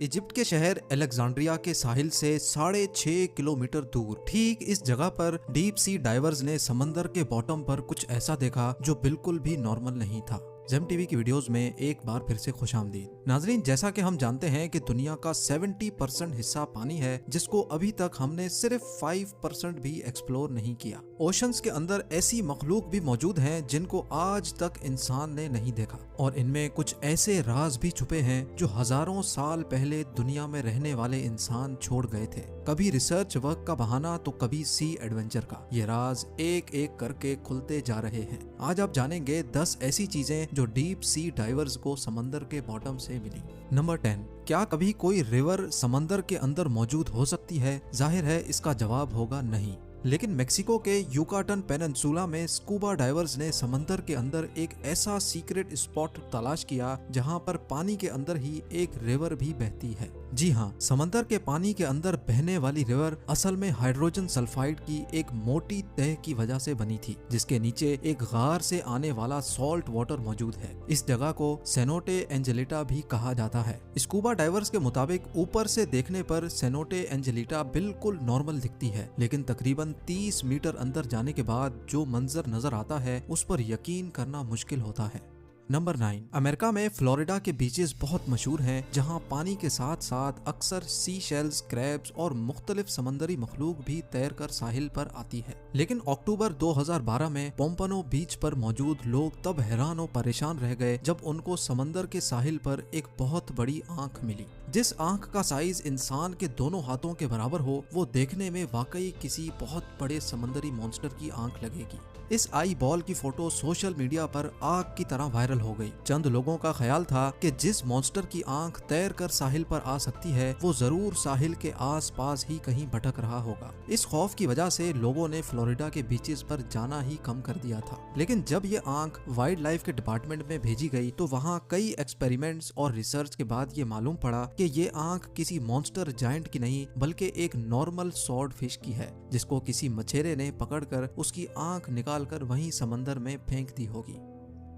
Egypt के शहर Alexandria के साहिल से 6.5 किलोमीटर दूर ठीक इस जगह पर डीप सी डाइवर्स ने समंदर के बॉटम पर कुछ ऐसा देखा जो बिल्कुल भी नॉर्मल नहीं था। जेम टीवी की वीडियोस में एक बार फिर से खुशामदीद। नाजरीन, जैसा कि हम जानते हैं कि दुनिया का 70% हिस्सा पानी है जिसको अभी तक हमने सिर्फ 5% भी एक्सप्लोर नहीं किया। ओशंस के अंदर ऐसी मखलूक भी मौजूद हैं जिनको आज तक इंसान ने नहीं देखा और इनमें कुछ ऐसे राज भी छुपे हैं जो हजारों साल पहले दुनिया में रहने वाले इंसान छोड़ गए थे। कभी रिसर्च वर्क का बहाना तो कभी सी एडवेंचर का। ये राज एक एक करके खुलते जा रहे हैं। आज आप जानेंगे 10 ऐसी चीजें जो डीप सी डाइवर्स को समंदर के बॉटम से मिली। नंबर 10, क्या कभी कोई रिवर समंदर के अंदर मौजूद हो सकती है? जाहिर है इसका जवाब होगा नहीं। लेकिन मेक्सिको के युकाटन पेनिनसुला में स्कूबा डाइवर्स ने समंदर के अंदर एक ऐसा सीक्रेट स्पॉट तलाश किया जहां पर पानी के अंदर ही एक रिवर भी बहती है। जी हाँ, समंदर के पानी के अंदर बहने वाली रिवर असल में हाइड्रोजन सल्फाइड की एक मोटी तह की वजह से बनी थी, जिसके नीचे एक गार से आने वाला सॉल्ट वाटर मौजूद है। इस जगह को सेनोटे एंजेलिटा भी कहा जाता है। स्कूबा डाइवर्स के मुताबिक ऊपर से देखने पर सेनोटे एंजेलिटा बिल्कुल नॉर्मल दिखती है, लेकिन तकरीबन 30 मीटर अंदर जाने के बाद जो मंजर नजर आता है उस पर यकीन करना मुश्किल होता है। नंबर 9, अमेरिका में फ्लोरिडा के बीचेस बहुत मशहूर हैं जहां पानी के साथ साथ अक्सर सी शेल्स, क्रैब्स और मुख्तलिफ समंदरी मखलूक भी तैर कर साहिल पर आती है। लेकिन अक्टूबर 2012 में पोम्पनो बीच पर मौजूद लोग तब हैरान और परेशान रह गए जब उनको समंदर के साहिल पर एक बहुत बड़ी आंख मिली। जिस आंख का साइज इंसान के दोनों हाथों के बराबर हो, वो देखने में वाकई किसी बहुत बड़े समंदरी मॉन्स्टर की आंख लगेगी। इस आई बॉल की फोटो सोशल मीडिया पर आग की तरह वायरल हो गई। चंद लोगों का ख्याल था कि जिस मॉन्स्टर की आंख तैर कर साहिल पर आ सकती है वो जरूर साहिल के आसपास ही कहीं भटक रहा होगा। इस खौफ की वजह से लोगों ने फ्लोरिडा के बीचेस पर जाना ही कम कर दिया था। लेकिन जब ये आंख वाइल्ड लाइफ के डिपार्टमेंट में भेजी गई तो वहाँ कई एक्सपेरिमेंट्स और रिसर्च के बाद ये मालूम पड़ा कि ये आंख किसी मॉन्स्टर जायंट की नहीं बल्कि एक नॉर्मल स्वॉर्ड फिश की है, जिसको किसी मछेरे ने पकड़कर उसकी आंख निकाल कर वहीं समंदर में फेंक दी होगी।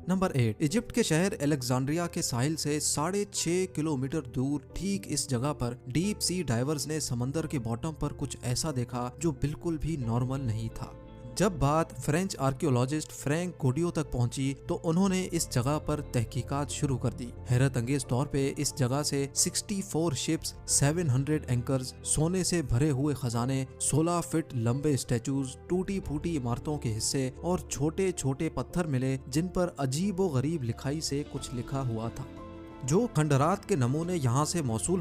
नंबर 8, इजिप्ट के शहर अलेक्जेंड्रिया के साहिल से 6.5 किलोमीटर दूर ठीक इस जगह पर डीप सी डाइवर्स ने समंदर के बॉटम पर कुछ ऐसा देखा जो बिल्कुल भी नॉर्मल नहीं था। जब बात फ्रेंच आर्कियोलॉजिस्ट फ्रैंक गोडियो तक पहुंची तो उन्होंने इस जगह पर तहकीकात शुरू कर दी। हैरत अंगेज तौर पे इस जगह से 64 शिप्स, 700 एंकर्स, सोने से भरे हुए खजाने, 16 फीट लंबे स्टैचूज, टूटी फूटी इमारतों के हिस्से और छोटे छोटे पत्थर मिले जिन पर अजीबो गरीब लिखाई से कुछ लिखा हुआ था। जो खंडरात के नमूने यहाँ से मौसूल